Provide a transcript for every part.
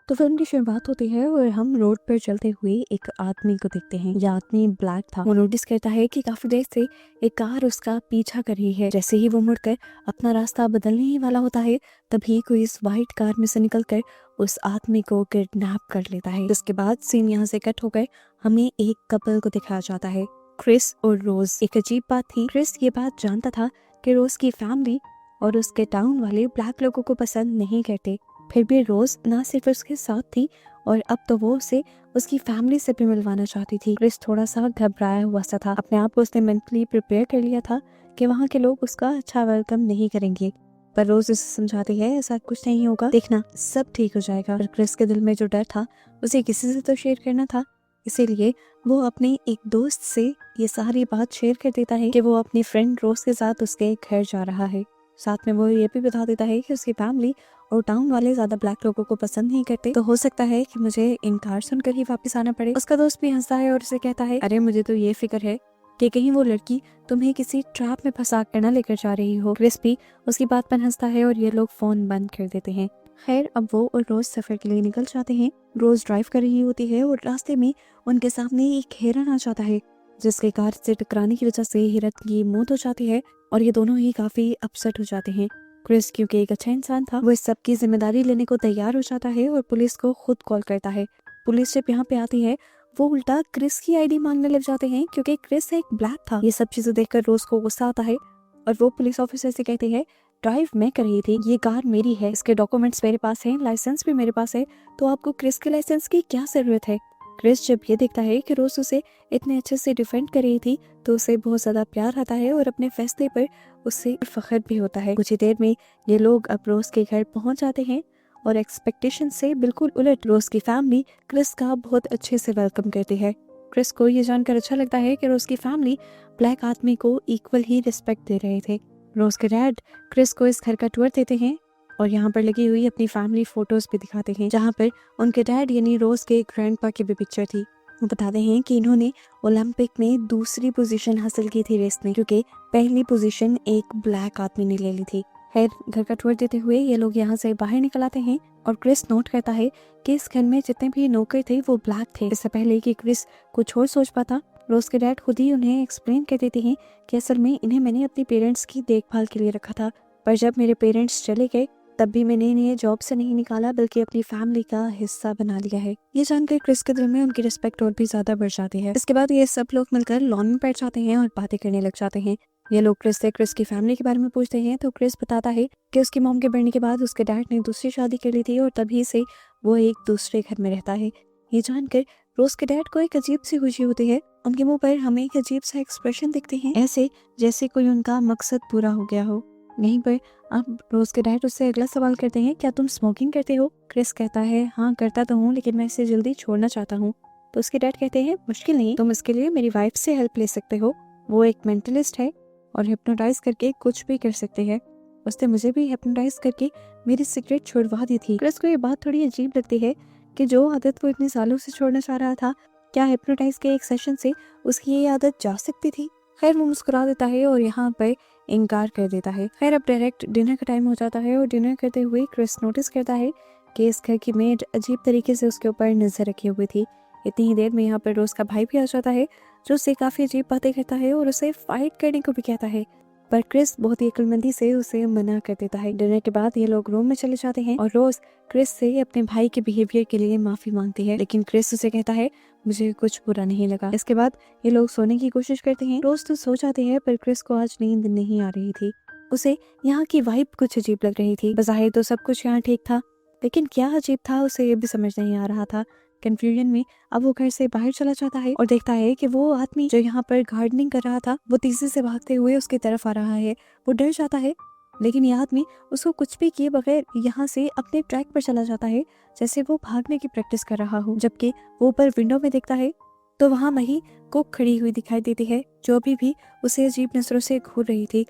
तो फिल्म की शुरुआत होती है और हम रोड पर चलते हुए एक आदमी को देखते हैं। यह आदमी ब्लैक था। वो नोटिस करता है कि काफी देर से एक कार उसका पीछा कर रही है। जैसे ही वो मुड़कर अपना रास्ता बदलने ही वाला होता है, तभी कोई इस व्हाइट कार में से निकलकर उस आदमी को किडनैप कर लेता है। इसके बाद सीन यहाँ से कट होकर हमें एक कपल को दिखाया जाता है, क्रिस और रोज। एक अजीब बात थी, क्रिस ये बात जानता था कि रोज की फैमिली और उसके टाउन वाले ब्लैक लोगों को पसंद नहीं करते। फिर भी रोज ना सिर्फ उसके साथ थी और अब तो वो उसे उसकी फैमिली से भी मिलवाना चाहती थी। क्रिस थोड़ा सा घबराया हुआ सा था। अपने आप को उसने मेंटली प्रिपेयर कर लिया था कि वहाँ के लोग उसका अच्छा वेलकम नहीं करेंगे, पर रोज उसे समझाती है ऐसा कुछ नहीं होगा, देखना सब ठीक हो जाएगा। पर क्रिस के दिल में जो डर था उसे किसी से तो शेयर करना था, इसीलिए वो अपने एक दोस्त से ये सारी बात शेयर कर देता है कि वो अपनी फ्रेंड रोज के साथ उसके घर जा रहा है। साथ में वो ये भी बता देता है कि उसकी फैमिली और टाउन वाले ज्यादा ब्लैक लोगों को पसंद नहीं करते, तो हो सकता है कि मुझे इनकार सुनकर ही वापस आना पड़े। उसका दोस्त भी हंसता है और उसे कहता है, अरे मुझे तो ये फिक्र है कि कहीं वो लड़की तुम्हें किसी ट्रैप में फंसा कर न लेकर जा रही हो। क्रिस भी उसकी बात पर हंसता है और ये लोग फोन बंद कर देते हैं। खैर, अब वो और रोज सफर के लिए निकल जाते हैं। रोज ड्राइव कर रही होती है और रास्ते में उनके सामने एक हिरन आ जाता है, जिसके कार से टकराने की वजह से हिरन की मौत हो जाती है और ये दोनों ही काफी अपसेट हो जाते हैं। क्रिस क्योंकि एक अच्छा इंसान था, वो इस सब की जिम्मेदारी लेने को तैयार हो जाता है और पुलिस को खुद कॉल करता है। पुलिस जब यहाँ पे आती है, वो उल्टा क्रिस की आईडी मांगने लग जाते हैं क्योंकि क्रिस एक ब्लैक था। ये सब चीजें देखकर रोज को गुस्सा आता है और वो पुलिस ऑफिसर से कहती है, ड्राइव मैं कर रही थी, ये कार मेरी है, इसके डॉक्यूमेंट्स मेरे पास हैं, लाइसेंस भी मेरे पास है, तो आपको क्रिस के लाइसेंस की क्या जरूरत है। क्रिस जब ये देखता है कि रोज उसे इतने अच्छे से डिफेंड कर रही थी, तो उसे बहुत ज्यादा प्यार आता है और अपने फैसले पर उससे फख्र भी होता है। कुछ ही देर में ये लोग अब रोज के घर पहुंच जाते हैं और एक्सपेक्टेशन से बिल्कुल उलट रोज की फैमिली क्रिस का बहुत अच्छे से वेलकम करती है। क्रिस को ये जानकर अच्छा लगता है कि रोज की फैमिली ब्लैक आदमी को इक्वल ही रिस्पेक्ट दे रहे थे। रोज के डैड क्रिस को इस घर का टूर देते हैं और यहाँ पर लगी हुई अपनी फैमिली फोटोज भी दिखाते हैं, जहाँ पर उनके डैड यानी रोज के ग्रैंडपा की भी पिक्चर थी। वो बताते हैं कि इन्होंने ओलंपिक में दूसरी पोजीशन हासिल की थी रेस में, क्योंकि पहली पोजीशन एक ब्लैक आदमी ने ले ली थी। खैर, घर का टूर देते हुए ये लोग यहाँ से बाहर निकल आते हैं और क्रिस नोट करता है कि इस घर में जितने भी नौकर थे वो ब्लैक थे। इससे पहले कि क्रिस कुछ और सोच पाता, रोज के डैड खुद ही उन्हें एक्सप्लेन कर देते हैं कि असल में इन्हें मैंने अपने पेरेंट्स की देखभाल के लिए रखा था, पर जब मेरे पेरेंट्स चले गए तब भी मैंने इन्हें जॉब से नहीं निकाला बल्कि अपनी फैमिली का हिस्सा बना लिया है। ये जानकर क्रिस के दिल में उनकी रिस्पेक्ट और भी ज्यादा बढ़ जाती है। इसके बाद ये सब लोग मिलकर लॉन में बैठ जाते हैं और बातें करने लग जाते हैं। ये लोग क्रिस से क्रिस की फैमिली के बारे में पूछते हैं, तो क्रिस बताता है कि उसकी मॉम के बढ़ने के बाद उसके डैड ने दूसरी शादी कर ली थी और तभी से वो एक दूसरे घर में रहता है। ये जानकर रोज के डैड को एक अजीब सी खुशी होती है। उनके मुंह पर हमें एक अजीब सा एक्सप्रेशन दिखते हैं, ऐसे जैसे कोई उनका मकसद पूरा हो गया हो। यहीं पर अब रोज के डैड उससे अगला सवाल करते हैं, क्या तुम स्मोकिंग करते हो? क्रिस कहता है, हाँ करता तो हूँ, लेकिन मैं इसे जल्दी छोड़ना चाहता हूँ। तो उसके डैड कहते हैं, मुश्किल नहीं, तुम इसके लिए मेरी वाइफ से हेल्प ले सकते हो, वो एक मेंटलिस्ट है और हिप्नोटाइज करके कुछ भी कर सकते हैं। उसने मुझे भी हिप्नोटाइज करके मेरी सिगरेट छुड़वा दी थी। क्रिस को ये बात थोड़ी अजीब लगती है कि जो आदत वो इतने सालों से छोड़ना चाह रहा था, क्या हिप्नोटाइज के एक सेशन से उसकी ये आदत जा सकती थी। खैर, वो मुस्कुरा देता है और यहाँ पर इनकार कर देता है। खैर, अब डायरेक्ट डिनर का टाइम हो जाता है और डिनर करते हुए क्रिस नोटिस करता है कि इस घर की मेड अजीब तरीके से उसके ऊपर नजर रखी हुई थी। इतनी ही देर में यहाँ पर रोज का भाई भी आ जाता है, जो उससे काफी अजीब बातें करता है और उसे फाइट करने को भी कहता है, पर क्रिस बहुत ही अक्लमंदी से उसे मना कर देता है। डिनर के बाद ये लोग रूम में चले जाते हैं और रोज क्रिस से अपने भाई के बिहेवियर के लिए माफी मांगती है, लेकिन क्रिस उसे कहता है, मुझे कुछ बुरा नहीं लगा। इसके बाद ये लोग सोने की कोशिश करते हैं। रोज तो सो जाते हैं, पर क्रिस को आज नींद नहीं आ रही थी। उसे यहाँ की वाइब कुछ अजीब लग रही थी। बज़ाहिर तो सब कुछ यहाँ ठीक था, लेकिन क्या अजीब था उसे ये भी समझ नहीं आ रहा था। कंफ्यूजन में अब वो घर से बाहर चला जाता है और देखता है कि वो आदमी जो यहाँ पर गार्डनिंग कर रहा था, वो तेजी से भागते हुए उसकी तरफ आ रहा है। वो डर जाता है, लेकिन यह आदमी उसको कुछ भी किए बगैर यहाँ से अपने ट्रैक पर चला जाता है, जैसे वो भागने की प्रैक्टिस कर रहा हो। जबकि वो ऊपर विंडो में देखता है तो वहाँ मही कुक खड़ी हुई दिखाई देती है, जो अभी भी उसे अजीब नजरों से घूर रही थी।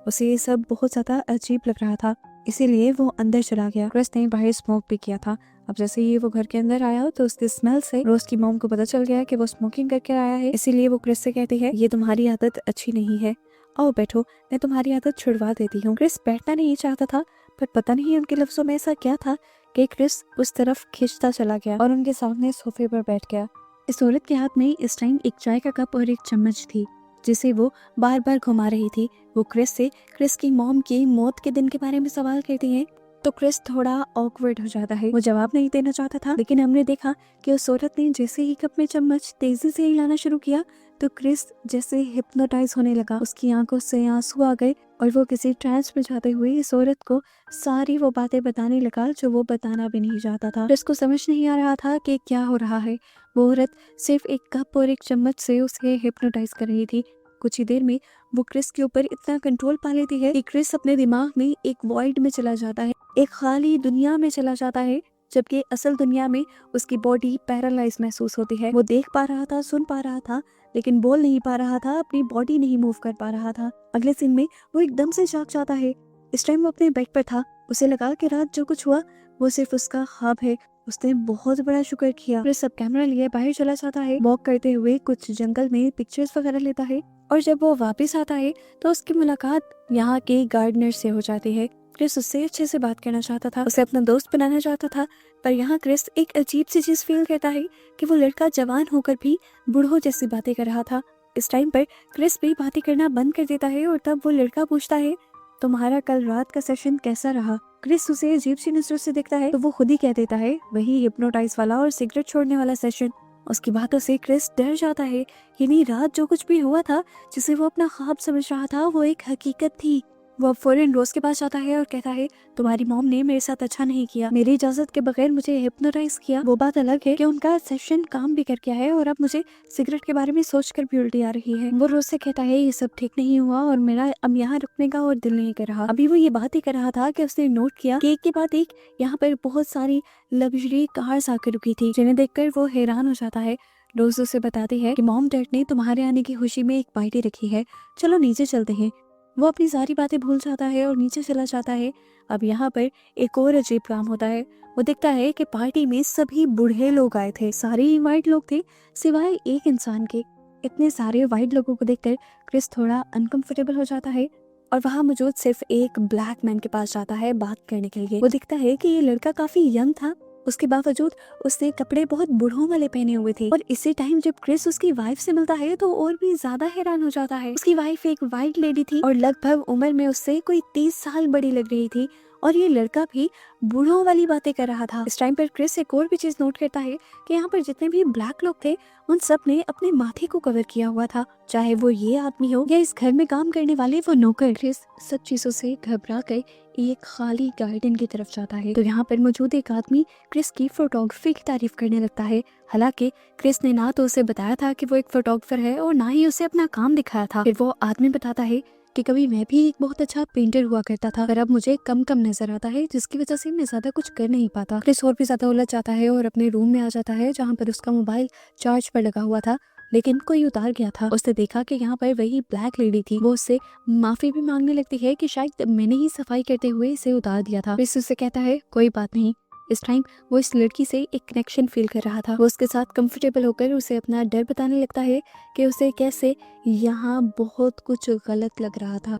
उसे ये सब बहुत ज्यादा अजीब लग रहा था, इसीलिए वो अंदर चला गया। क्रिस ने बाहर स्मोक भी किया था। अब जैसे ही वो घर के अंदर आया तो उसकी स्मेल से रोज की मॉम को पता चल गया कि वो स्मोकिंग करके आया है, इसीलिए वो क्रिस से कहती है, ये तुम्हारी आदत अच्छी नहीं है, आओ बैठो, मैं तुम्हारी आदत छुड़वा देती हूँ। क्रिस बैठना नहीं चाहता था, पर पता नहीं उनके लफ्जों में ऐसा क्या था कि क्रिस उस तरफ खींचता चला गया और उनके सामने सोफे पर बैठ गया। इस औरत के हाथ में इस टाइम एक चाय का कप और एक चम्मच थी जिसे वो बार बार घुमा रही थी। वो क्रिस की मॉम की मौत के दिन के बारे में सवाल करती है तो क्रिस थोड़ा ऑकवर्ड हो जाता है। वो जवाब नहीं देना चाहता था, लेकिन हमने देखा कि उस औरत ने जैसे ही कप में चम्मच तेजी से हिलाना शुरू किया तो क्रिस जैसे हिप्नोटाइज होने लगा। उसकी आंखों से आंसू आ गए और वो किसी ट्रांस में जाते हुए इस औरत को सारी वो बातें बताने लगा जो वो बताना भी नहीं चाहता था। क्रिस को समझ नहीं आ रहा था कि क्या हो रहा है। वो औरत सिर्फ एक कप और एक चम्मच से उसे हिप्नोटाइज कर रही थी। कुछ ही देर में वो क्रिस के ऊपर इतना कंट्रोल पा लेती है कि क्रिस अपने दिमाग में एक वॉइड में चला जाता है, एक खाली दुनिया में चला जाता है, जबकि असल दुनिया में उसकी बॉडी पैरालाइज महसूस होती है। वो देख पा रहा था, सुन पा रहा था, लेकिन बोल नहीं पा रहा था, अपनी बॉडी नहीं मूव कर पा रहा था। अगले सीन में वो एकदम से जाग जाता है। इस टाइम वो अपने बेड पर था। उसे लगा कि रात जो कुछ हुआ वो सिर्फ उसका ख्वाब है। उसने बहुत बड़ा शुक्र किया। फिर सब कैमरा लिए बाहर चला जाता है, वॉक करते हुए कुछ जंगल में पिक्चर्स वगैरह लेता है और जब वो वापस आता है तो उसकी मुलाकात यहाँ के गार्डनर से हो जाती है। क्रिस उससे अच्छे से बात करना चाहता था, उसे अपना दोस्त बनाना चाहता था, पर यहाँ क्रिस एक अजीब सी चीज फील करता है कि वो लड़का जवान होकर भी बूढ़ों जैसी बातें कर रहा था। इस टाइम पर क्रिस भी बातें करना बंद कर देता है और तब वो लड़का पूछता है, तुम्हारा कल रात का सेशन कैसा रहा? क्रिस उसे अजीब सी नजरों से देखता है तो वो खुद ही कह देता है, वही हिप्नोटाइज वाला और सिगरेट छोड़ने वाला सेशन। उसकी बातों से क्रिस डर जाता है। यानी रात जो कुछ भी हुआ था, जिसे वो अपना ख्वाब समझ रहा था, वो एक हकीकत थी। वो अब फौरन रोज के पास जाता है और कहता है, तुम्हारी मॉम ने मेरे साथ अच्छा नहीं किया, मेरी इजाजत के बगैर मुझे हिप्नोटाइज किया। वो बात अलग है कि उनका सेशन काम भी कर गया है और अब मुझे सिगरेट के बारे में सोचकर भी उल्टी आ रही है। वो रोज से कहता है ये सब ठीक नहीं हुआ और मेरा अब यहाँ रुकने का और दिल नहीं कर रहा। अभी वो ये बात ही कर रहा था कि उसने नोट किया कि एक के बाद एक यहाँ पर बहुत सारी लग्जरी कार्स आकर रुकी थी, जिन्हें देखकर वो हैरान हो जाता है। रोज उसे बताती है कि मॉम डैड ने तुम्हारे आने की खुशी में एक पार्टी रखी है, चलो नीचे चलते हैं। वो अपनी सारी बातें भूल जाता है और नीचे चला जाता है। अब यहाँ पर एक और अजीब काम होता है। वो देखता है कि पार्टी में सभी बूढ़े लोग आए थे, सारे ही वाइट लोग थे सिवाय एक इंसान के। इतने सारे वाइट लोगों को देखकर क्रिस थोड़ा अनकंफर्टेबल हो जाता है और वहाँ मौजूद सिर्फ एक ब्लैक मैन के पास जाता है बात करने के लिए। वो दिखता है कि ये लड़का काफी यंग था, उसके बावजूद उसने कपड़े बहुत बूढ़ों वाले पहने हुए थे। और इसी टाइम जब क्रिस उसकी वाइफ से मिलता है तो और भी ज्यादा हैरान हो जाता है। उसकी वाइफ एक वाइट लेडी थी और लगभग उम्र में उससे कोई 30 साल बड़ी लग रही थी और ये लड़का भी बूढ़ों वाली बातें कर रहा था। इस टाइम पर क्रिस एक और भी चीज नोट करता है कि यहाँ पर जितने भी ब्लैक लोग थे उन सब ने अपने माथे को कवर किया हुआ था, चाहे वो ये आदमी हो या इस घर में काम करने वाले वो नौकर। क्रिस सब चीजों से घबरा कर एक खाली गार्डन की तरफ जाता है तो यहाँ पर मौजूद एक आदमी क्रिस की फोटोग्राफी की तारीफ करने लगता है। हालांकि क्रिस ने ना तो उसे बताया था कि वो एक फोटोग्राफर है और ना ही उसे अपना काम दिखाया था। फिर वो आदमी बताता है कि कभी मैं भी एक बहुत अच्छा पेंटर हुआ करता था, पर अब मुझे कम कम नजर आता है, जिसकी वजह से मैं ज्यादा कुछ कर नहीं पाता। क्रिस और भी ज्यादा उलझ जाता है और अपने रूम में आ जाता है जहाँ पर उसका मोबाइल चार्ज पर लगा हुआ था, लेकिन कोई उतार गया था। उसने देखा कि यहाँ पर वही ब्लैक लेडी थी। वो उससे माफी भी मांगने लगती है कि शायद मैंने ही सफाई करते हुए इसे उतार दिया था। क्रिस उससे कहता है कोई बात नहीं। इस टाइम वो इस लड़की से एक कनेक्शन फील कर रहा था। वो उसके साथ कंफर्टेबल होकर उसे अपना डर बताने लगता है कि उसे कैसे यहाँ बहुत कुछ गलत लग रहा था।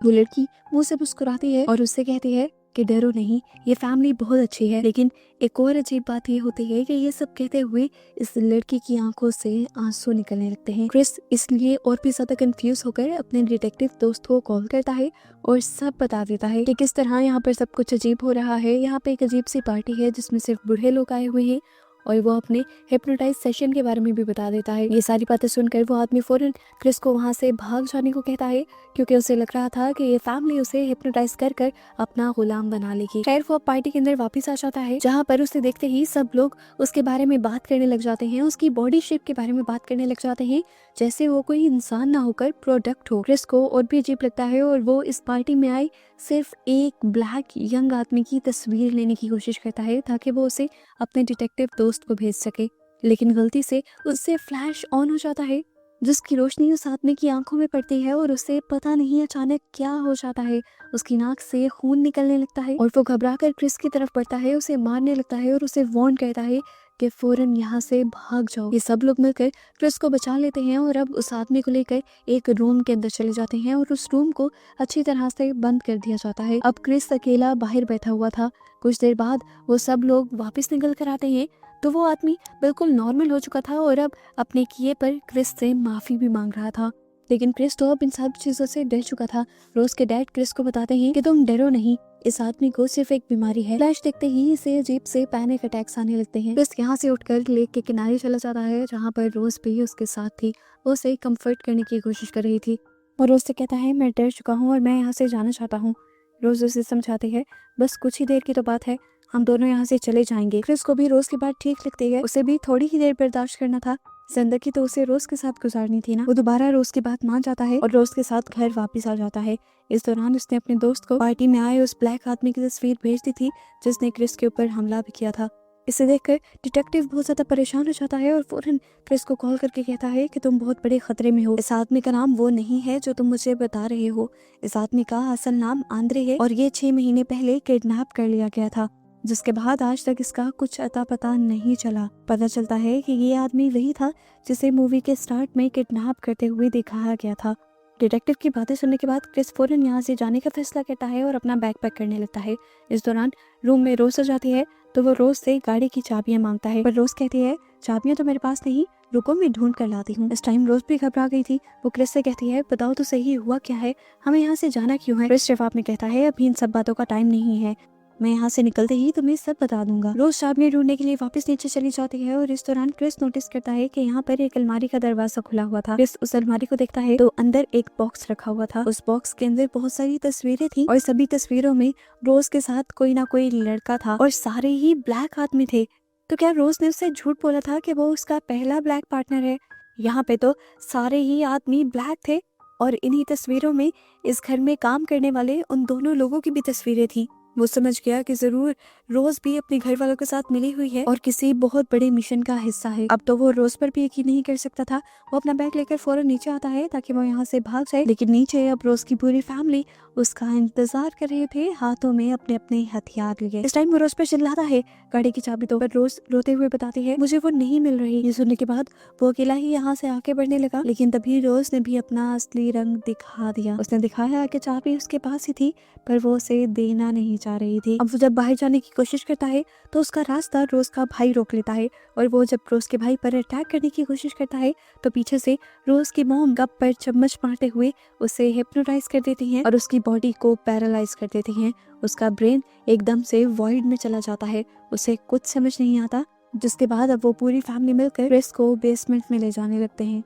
वो लड़की मुंह से मुस्कुराती है और उससे कहती है कि डरो नहीं, ये फैमिली बहुत अच्छी है। लेकिन एक और अजीब बात ये होती है कि ये सब कहते हुए इस लड़की की आंखों से आंसू निकलने लगते हैं। क्रिस इसलिए और भी ज्यादा कंफ्यूज होकर अपने डिटेक्टिव दोस्त को कॉल करता है और सब बता देता है कि किस तरह यहाँ पर सब कुछ अजीब हो रहा है। यहाँ पे एक अजीब सी पार्टी है जिसमें सिर्फ बूढ़े लोग आए हुए हैं और वो अपने हिप्नोटाइज सेशन के बारे में भी बता देता है। ये सारी बातें सुनकर वो आदमी फौरन क्रिस को वहाँ से भाग जाने को कहता है, क्योंकि उसे लग रहा था कि ये फैमिली उसे हिप्नोटाइज कर कर अपना गुलाम बना लेगी। खैर वो पार्टी के अंदर वापस आ जाता है, जहाँ पर उसे देखते ही सब लोग उसके बारे में बात करने लग जाते हैं, उसकी बॉडी शेप के बारे में बात करने लग जाते हैं, जैसे वो कोई इंसान ना होकर प्रोडक्ट हो। क्रिस को और भी अजीब लगता है और वो इस पार्टी में आए सिर्फ एक ब्लैक यंग आदमी की तस्वीर लेने की कोशिश करता है ताकि वो उसे अपने डिटेक्टिव दोस्त को भेज सके, लेकिन गलती से उससे फ्लैश ऑन हो जाता है जिसकी रोशनी उस आदमी की आंखों में पड़ती है और उसे पता नहीं अचानक क्या हो जाता है, उसकी नाक से खून निकलने लगता है और वो घबरा कर क्रिस की तरफ बढ़ता है, उसे मारने लगता है और उसे वार्न करता है कि फौरन यहाँ से भाग जाओ। ये सब लोग मिलकर क्रिस को बचा लेते हैं और अब उस आदमी को लेकर एक रूम के अंदर चले जाते हैं और उस रूम को अच्छी तरह से बंद कर दिया जाता है। अब क्रिस अकेला बाहर बैठा हुआ था। कुछ देर बाद वो सब लोग वापस निकल कर आते हैं तो वो आदमी बिल्कुल नॉर्मल हो चुका था और अब अपने किए पर क्रिस से माफी भी मांग रहा था। लेकिन क्रिस तो अब इन सब चीजों से डर चुका था। रोज के डैड क्रिस को बताते हैं कि तुम डरो नहीं, इस आदमी को सिर्फ एक बीमारी है। फ्लैश देखते ही इसे अजीब से पैनिक अटैक्स आने लगते हैं। क्रिस यहाँ से उठकर लेक के किनारे चला जाता है जहाँ पर रोज भी उसके साथ थी। वो उसे कंफर्ट करने की कोशिश कर रही थी और रोज से कहता है मैं डर चुका हूँ और मैं यहाँ से जाना चाहता हूँ। रोज उसे समझाती है बस कुछ ही देर की तो बात है, हम दोनों यहाँ से चले जाएंगे। क्रिस को भी रोज की बात ठीक लगती है, उसे भी थोड़ी ही देर बर्दाश्त करना था, जिंदगी तो उसे रोज के साथ गुजारनी थी ना। वो दोबारा रोज की बात मान जाता है और रोज के साथ घर वापस आ जाता है। इस दौरान उसने अपने दोस्त को पार्टी में आए उस ब्लैक आदमी की तस्वीर भेज दी थी जिसने क्रिस के ऊपर हमला भी किया था। इसे देखकर डिटेक्टिव बहुत ज्यादा परेशान हो जाता है और फौरन क्रिस को कॉल करके कहता है कि तुम बहुत बड़े खतरे में हो। इस आदमी का नाम वो नहीं है जो तुम मुझे बता रहे हो। इस आदमी का असल नाम आंद्रे है और ये 6 महीने पहले किडनैप कर लिया गया था, जिसके बाद आज तक इसका कुछ अता पता नहीं चला। पता चलता है कि ये आदमी वही था जिसे मूवी के स्टार्ट में किडनैप करते हुए दिखाया गया था। डिटेक्टिव की बातें सुनने के बाद क्रिस फौरन यहाँ से जाने का फैसला करता है और अपना बैग पैक करने लगता है। इस दौरान रूम में रोज आ जाती है तो वो रोज से गाड़ी की चाबियां मांगता है, पर रोज कहती है चाबियां तो मेरे पास नहीं, रुको मैं ढूंढ कर लाती हूँ। इस टाइम रोज भी घबरा गई थी। वो क्रिस से कहती है बताओ तो सही हुआ क्या है, हमें यहाँ से जाना क्यों है। क्रिस जवाब में कहता है अभी इन सब बातों का टाइम नहीं है, मैं यहाँ से निकलते ही तुम्हें सब बता दूंगा। रोज चाबियां ढूंढने के लिए वापस नीचे चली जाती है और इस दौरान क्रिस नोटिस करता है कि यहाँ पर एक अलमारी का दरवाजा खुला हुआ था। क्रिस उस अलमारी को देखता है तो अंदर एक बॉक्स रखा हुआ था। उस बॉक्स के अंदर बहुत सारी तस्वीरें थी और सभी तस्वीरों में रोज के साथ कोई ना कोई लड़का था और सारे ही ब्लैक आदमी थे। तो क्या रोज ने उससे झूठ बोला था कि वो उसका पहला ब्लैक पार्टनर है? यहाँ पे तो सारे ही आदमी ब्लैक थे और इन्हीं तस्वीरों में इस घर में काम करने वाले उन दोनों लोगों की भी तस्वीरें थी। वो समझ गया कि जरूर रोज भी अपने घर वालों के साथ मिली हुई है और किसी बहुत बड़े मिशन का हिस्सा है। अब तो वो रोज पर भी यकीन नहीं कर सकता था। वो अपना बैग लेकर फौरन नीचे आता है ताकि वो यहाँ से भाग जाए, लेकिन नीचे अब रोज की पूरी फैमिली उसका इंतजार कर रहे थे, हाथों में अपने अपने हथियार लिए। इस टाइम वो रोज पर चिल्लाता है, गाड़ी की चाबी तो रोज रोते हुए बताती है मुझे वो नहीं मिल रही। ये सुनने के बाद वो अकेला ही यहाँ से आगे बढ़ने लगा, लेकिन तभी रोज ने भी अपना असली रंग दिखा दिया। उसने दिखाया कि चाबी उसके पास ही थी पर वो उसे देना नहीं चाह रही थी। अब वो जब बाहर जाने की कोशिश करता है तो उसका रास्ता रोज का भाई रोक लेता है और वो जब रोज के भाई पर अटैक करने की कोशिश करता है तो पीछे से रोज की मॉम गप पर चम्मच मारते हुए उसे हिप्नोटाइज कर देती हैं और उसकी बॉडी को पैरालाइज कर देती हैं। उसका ब्रेन एकदम से वॉइड में चला जाता है, उसे कुछ समझ नहीं आता, जिसके बाद अब वो पूरी फैमिली मिलकर क्रिस को बेसमेंट में ले जाने लगते हैं।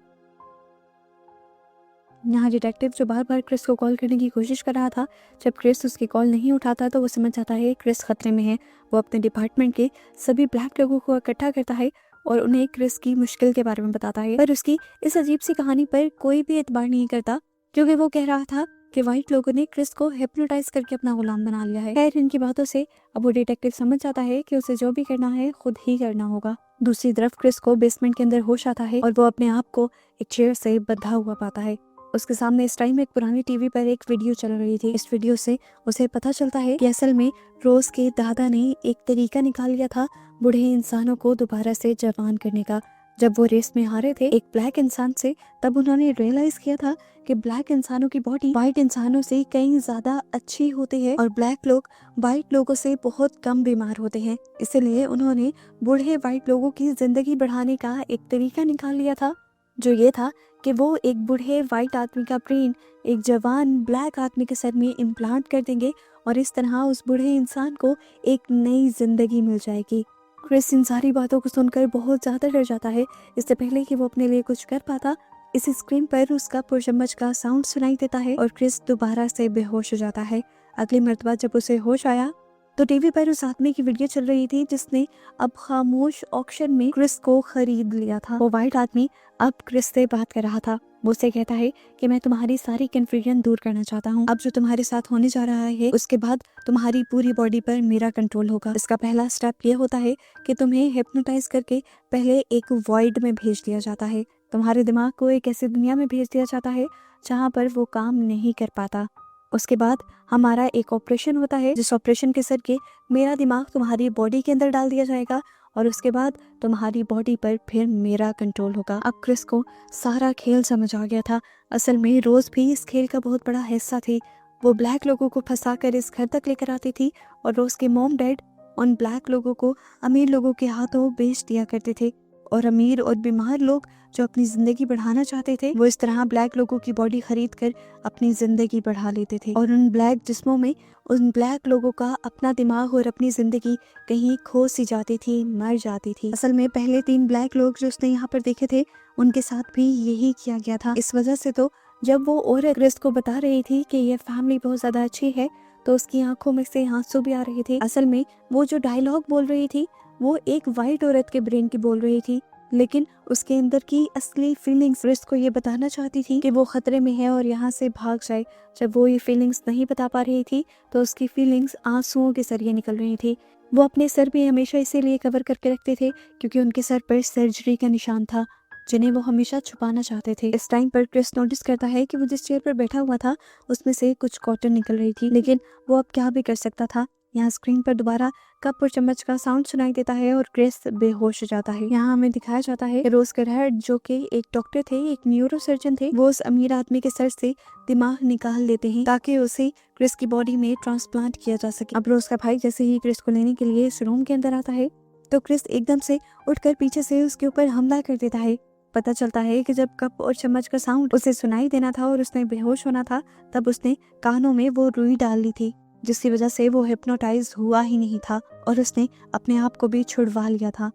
यहाँ डिटेक्टिव जो बार बार क्रिस को कॉल करने की कोशिश कर रहा था, जब क्रिस उसकी कॉल नहीं उठाता तो वो समझ जाता है क्रिस खतरे में है। वो अपने डिपार्टमेंट के सभी ब्लैक लोगों को इकट्ठा करता है और उन्हें क्रिस की मुश्किल के बारे में बताता है, पर उसकी इस अजीब सी कहानी पर कोई भी एतबार नहीं करता क्योंकि वो कह रहा था कि व्हाइट लोगों ने क्रिस को हिप्नोटाइज करके अपना गुलाम बना लिया है। खैर इनकी बातों से अब वो डिटेक्टिव समझ जाता है कि उसे जो भी करना है खुद ही करना होगा। दूसरी तरफ क्रिस को बेसमेंट के अंदर होश आता है और वो अपने आप को एक चेयर से बंधा हुआ पाता है। उसके सामने इस टाइम एक पुरानी टीवी पर एक वीडियो चल रही थी। इस वीडियो से उसे पता चलता है कि असल में रोज के दादा ने एक तरीका निकाल लिया था बूढ़े इंसानों को दोबारा से जवान करने का। जब वो रेस में हारे थे एक ब्लैक इंसान से, तब उन्होंने रियलाइज किया था कि ब्लैक इंसानों की बॉडी व्हाइट इंसानों से कहीं ज्यादा अच्छी होती है और ब्लैक लोग व्हाइट लोगों से बहुत कम बीमार होते हैं। इसलिए उन्होंने बूढ़े व्हाइट लोगों की जिंदगी बढ़ाने का एक तरीका निकाल लिया था, जो ये था कि वो एक बूढ़े व्हाइट आदमी का ब्रेन एक जवान ब्लैक आदमी के सर में इम्प्लांट कर देंगे और इस तरह उस बूढ़े इंसान को एक नई जिंदगी मिल जाएगी। क्रिस इन सारी बातों को सुनकर बहुत ज्यादा डर जाता है। इससे पहले कि वो अपने लिए कुछ कर पाता, इस स्क्रीन पर उसका पुरचम्मच का साउंड सुनाई देता है और क्रिस दोबारा से बेहोश हो जाता है। अगली मर्तबा जब उसे होश आया तो टीवी पर उस आदमी की वीडियो चल रही थी जिसने अब खामोश ऑक्शन में क्रिस को खरीद लिया था। वो व्हाइट आदमी अब क्रिस से बात कर रहा था। वो उससे कहता है कि मैं तुम्हारी सारी कंफ्यूजन दूर करना चाहता हूँ। अब जो तुम्हारे साथ होने जा रहा है उसके बाद तुम्हारी पूरी बॉडी पर मेरा कंट्रोल होगा। इसका पहला स्टेप ये होता है कि तुम्हें हिप्नोटाइज करके पहले एक वॉइड में भेज दिया जाता है तुम्हारे दिमाग को एक ऐसी दुनिया में भेज दिया जाता है जहाँ पर वो काम नहीं कर पाता। उसके बाद हमारा एक ऑपरेशन होता है, जिस ऑपरेशन के जरिए मेरा दिमाग तुम्हारी बॉडी के अंदर डाल दिया जाएगा और उसके बाद तुम्हारी बॉडी पर फिर मेरा कंट्रोल होगा। अब क्रिस को सारा खेल समझ आ गया था। असल में रोज भी इस खेल का बहुत बड़ा हिस्सा थी। वो ब्लैक लोगों को फंसा कर इस घर तक लेकर आती थी और रोज के मॉम डैड उन ब्लैक लोगों को अमीर लोगों के हाथों बेच दिया करते थे और अमीर और बीमार लोग जो अपनी जिंदगी बढ़ाना चाहते थे वो इस तरह ब्लैक लोगों की बॉडी खरीद कर अपनी जिंदगी बढ़ा लेते थे और उन ब्लैक जिस्मों में उन ब्लैक लोगों का अपना दिमाग और अपनी जिंदगी कहीं खो सी जाती थी, मर जाती थी। असल में पहले 3 ब्लैक लोग जो उसने यहाँ पर देखे थे उनके साथ भी यही किया गया था। इस वजह से तो जब वो औरत क्रिस को बता रही थी कि ये फैमिली बहुत ज्यादा अच्छी है तो उसकी आंखों में से आंसू भी आ रहे थे। असल में वो जो डायलॉग बोल रही थी वो एक वाइट औरत के ब्रेन की बोल रही थी, लेकिन उसके अंदर की असली फीलिंग्स क्रिस को ये बताना चाहती थी कि वो खतरे में है और यहाँ से भाग जाए। जब वो ये फीलिंग्स नहीं बता पा रही थी तो उसकी फीलिंग्स आंसुओं के जरिए निकल रही थी। वो अपने सर भी हमेशा इसीलिए कवर करके रखते थे क्योंकि उनके सर पर सर्जरी का निशान था जिन्हें वो हमेशा छुपाना चाहते थे। इस टाइम पर क्रिस नोटिस करता है कि वो जिस चेयर पर बैठा हुआ था उसमें से कुछ कॉटन निकल रही थी, लेकिन वो अब क्या भी कर सकता था। यहाँ स्क्रीन पर दोबारा कप और चम्मच का साउंड सुनाई देता है और क्रिस बेहोश हो जाता है। यहाँ हमें दिखाया जाता है रोज करहर जो कि एक डॉक्टर थे, एक न्यूरो सर्जन थे, वो उस अमीर आदमी के सर से दिमाग निकाल लेते हैं ताकि उसे क्रिस की बॉडी में ट्रांसप्लांट किया जा सके। अब रोज का भाई जैसे ही क्रिस को लेने के लिए इस रूम के अंदर आता है तो क्रिस एकदम से उठकर पीछे से उसके ऊपर हमला कर देता है। पता चलता है कि जब कप और चम्मच का साउंड उसे सुनाई देना था और उसने बेहोश होना था तब उसने कानों में वो रुई डाल ली थी, जिसकी वजह से वो हिप्नोटाइज हुआ ही नहीं था और उसने अपने आप को भी छुड़वा लिया था।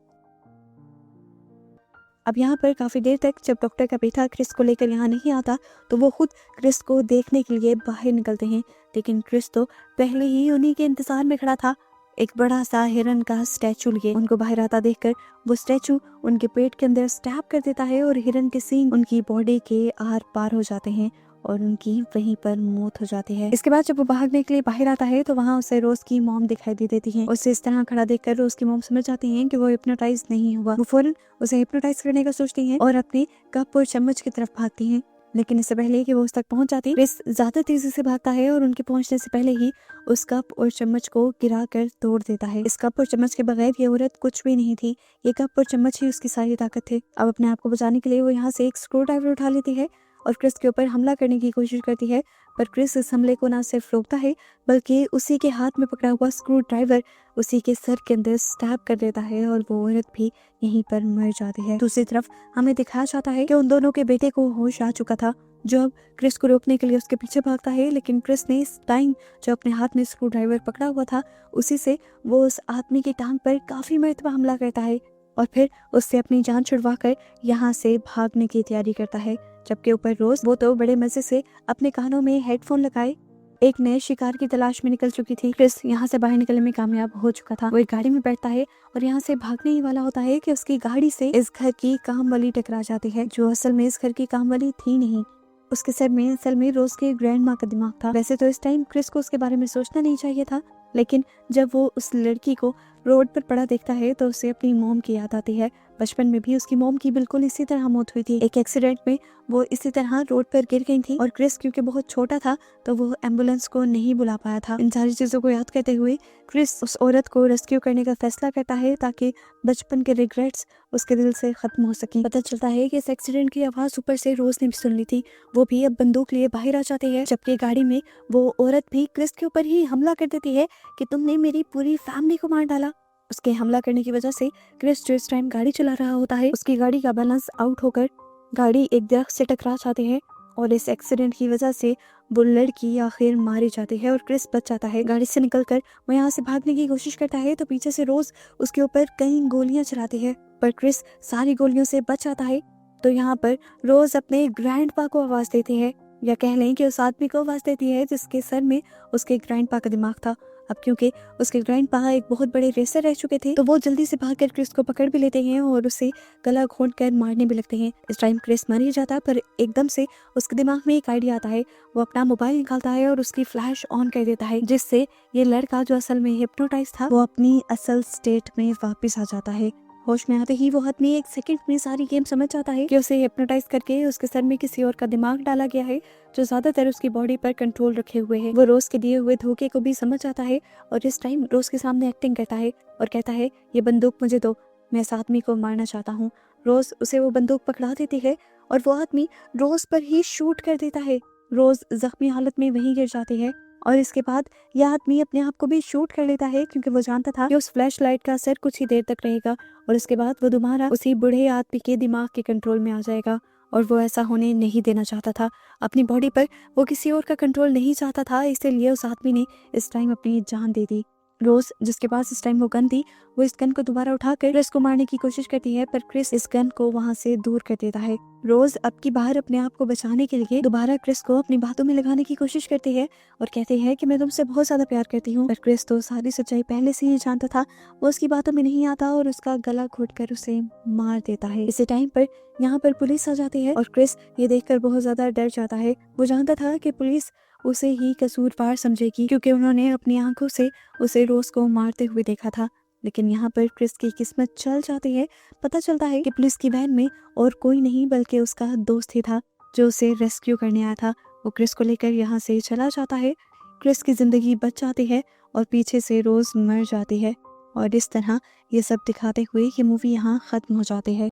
अब यहाँ पर काफी देर तक जब डॉक्टर का बेटा क्रिस को लेकर यहाँ नहीं आता तो वो खुद क्रिस को देखने के लिए बाहर निकलते हैं, लेकिन क्रिस तो पहले ही उन्हीं के इंतजार में खड़ा था। एक बड़ा सा हिरन का स्टैचू लिए उनको बाहर आता देखकर वो स्टैचू उनके पेट के अंदर स्टैब कर देता है और हिरन के सींग उनकी बॉडी के आर पार हो जाते हैं और उनकी वहीं पर मौत हो जाती है। इसके बाद जब वो भागने के लिए बाहर आता है तो वहाँ उसे रोज की मॉम दिखाई दे देती है। उसे इस तरह खड़ा देखकर रोज की मॉम समझ जाती है कि वो हिप्नोटाइज नहीं हुआ। वो फौरन उसे हिप्नोटाइज करने का सोचती है और अपने कप और चम्मच की तरफ भागती है, लेकिन इससे पहले कि वो उस तक पहुंच जाती क्रिस ज्यादा तेजी से भागता है और उनके पहुंचने से पहले ही उस कप और चम्मच को गिरा कर तोड़ देता है। इस कप और चम्मच के बगैर ये औरत कुछ भी नहीं थी, ये कप और चम्मच ही उसकी सारी ताकत थे। अब अपने आप को बचाने के लिए वो यहाँ से एक स्क्रू ड्राइवर उठा लेती है और क्रिस के ऊपर हमला करने की कोशिश करती है, पर क्रिस इस हमले को ना सिर्फ रोकता है बल्कि उसी के हाथ में पकड़ा हुआ स्क्रू ड्राइवर उसी के सर के अंदर स्टैब कर देता है और वो औरत भी यहीं पर मर जाती है। दूसरी तरफ हमें दिखाया जाता है कि उन दोनों के बेटे को होश आ चुका था जो अब क्रिस को रोकने के लिए उसके पीछे भागता है, लेकिन क्रिस ने इस टाइम जो अपने हाथ में स्क्रू ड्राइवर पकड़ा हुआ था उसी से वो उस आदमी की टांग पर काफी मरतबा हमला करता है और फिर उससे अपनी जान छुड़वा कर यहाँ से भागने की तैयारी करता है। जबकि ऊपर रोज वो तो बड़े मजे से अपने कानों में हेडफोन लगाए एक नए शिकार की तलाश में निकल चुकी थी। क्रिस यहाँ से बाहर निकलने में कामयाब हो चुका था। वो एक गाड़ी में बैठता है और यहाँ से भागने ही वाला होता है कि उसकी गाड़ी से इस घर की काम वाली टकरा जाती है, जो असल में इस घर की काम वाली थी नहीं। उसके सर में असल में रोज के ग्रैंड माँ का दिमाग था। वैसे तो इस टाइम क्रिस को उसके बारे में सोचना नहीं चाहिए था, लेकिन जब वो उस लड़की को रोड पर पड़ा देखता है तो उसे अपनी मॉम की याद आती है। बचपन में भी उसकी मॉम की बिल्कुल इसी तरह मौत हुई थी। एक एक्सीडेंट में वो इसी तरह रोड पर गिर गई थी और क्रिस क्योंकि बहुत छोटा था तो वो एम्बुलेंस को नहीं बुला पाया था। इन सारी चीजों को याद करते हुए क्रिस उस औरत को रेस्क्यू करने का फैसला करता है ताकि बचपन के रिग्रेट्स उसके दिल से खत्म हो सकें। पता चलता है कि इस एक्सीडेंट की आवाज ऊपर से रोज ने भी सुन ली थी। वो भी अब बंदूक लिए बाहर आ जाती है, जबकि गाड़ी में वो औरत भी क्रिस के ऊपर ही हमला कर देती है कि तुमने मेरी पूरी फैमिली को मार डाला। उसके हमला करने की वजह से क्रिस जो इस टाइम गाड़ी चला रहा होता है उसकी गाड़ी का बैलेंस आउट होकर गाड़ी एक दरख्त से टकरा जाती है और इस एक्सीडेंट की वजह से वो लड़की आखिर मारी जाती है और क्रिस बच जाता है। गाड़ी से निकलकर वो यहाँ से भागने की कोशिश करता है तो पीछे से रोज उसके ऊपर कई गोलियां चलाती है, पर क्रिस सारी गोलियों से बच जाता है। तो यहाँ पर रोज अपने ग्रैंडपा को आवाज देती है, या कह लें कि उस आदमी को आवाज देती है जिसके सर में उसके ग्रैंडपा का दिमाग था। अब क्योंकि उसके ग्रैंडपा एक बहुत बड़े रेसर रह चुके थे तो वो जल्दी से भागकर क्रिस को पकड़ भी लेते हैं और उसे गला घोंट कर मारने भी लगते हैं। इस टाइम क्रिस मर ही जाता है, पर एकदम से उसके दिमाग में एक आइडिया आता है। वो अपना मोबाइल निकालता है और उसकी फ्लैश ऑन कर देता है, जिससे ये लड़का जो असल में हिप्नोटाइज था वो अपनी असल स्टेट में वापस आ जाता है होश में आते ही वो आदमी एक सेकंड में सारी गेम समझ जाता है कि उसे हिप्नोटाइज करके उसके सर में किसी और का दिमाग डाला गया है जो ज्यादातर उसकी बॉडी पर कंट्रोल रखे हुए है। वो रोज के दिए हुए धोखे को भी समझ आता है और इस टाइम रोज के सामने एक्टिंग करता है और कहता है ये बंदूक मुझे दो, मैं इस आदमी को मारना चाहता हूँ। रोज उसे वो बंदूक पकड़ा देती है और वो आदमी रोज पर ही शूट कर देता है। रोज जख्मी हालत में वहीं गिर जाती है और इसके बाद यह आदमी अपने आप को भी शूट कर लेता है क्योंकि वो जानता था कि उस फ्लैश लाइट का असर कुछ ही देर तक रहेगा और इसके बाद वो दोबारा उसी बूढ़े आदमी के दिमाग के कंट्रोल में आ जाएगा और वो ऐसा होने नहीं देना चाहता था। अपनी बॉडी पर वो किसी और का कंट्रोल नहीं चाहता था, इसलिए उस आदमी ने इस टाइम अपनी जान दे दी। रोज जिसके पास इस टाइम वो गन थी, वो इस गन को दोबारा उठाकर क्रिस को मारने की कोशिश करती है पर क्रिस इस गन को वहां से दूर कर देता है। रोज अब की बार अपने आप को बचाने के लिए दोबारा क्रिस को अपनी बातों में लगाने की कोशिश करती है और कहती है कि मैं तुमसे बहुत ज्यादा प्यार करती हूँ, पर क्रिस तो सारी सच्चाई पहले से ही जानता था। वो उसकी बातों में नहीं आता और उसका गला घोटकर उसे मार देता है। इसी टाइम पर यहाँ पर पुलिस आ जाती है और क्रिस ये देखकर बहुत ज्यादा डर जाता है। वो जानता था कि पुलिस उसे ही कसूरवार समझेगी क्योंकि उन्होंने अपनी आंखों से उसे रोज को मारते हुए देखा था। लेकिन यहाँ पर क्रिस की किस्मत चल जाती है। पता चलता है कि पुलिस की वैन में और कोई नहीं बल्कि उसका दोस्त ही था जो उसे रेस्क्यू करने आया था। वो क्रिस को लेकर यहाँ से चला जाता है। क्रिस की जिंदगी बच जाती है और पीछे से रोज मर जाती है और इस तरह ये सब दिखाते हुए ये मूवी यहाँ खत्म हो जाती है।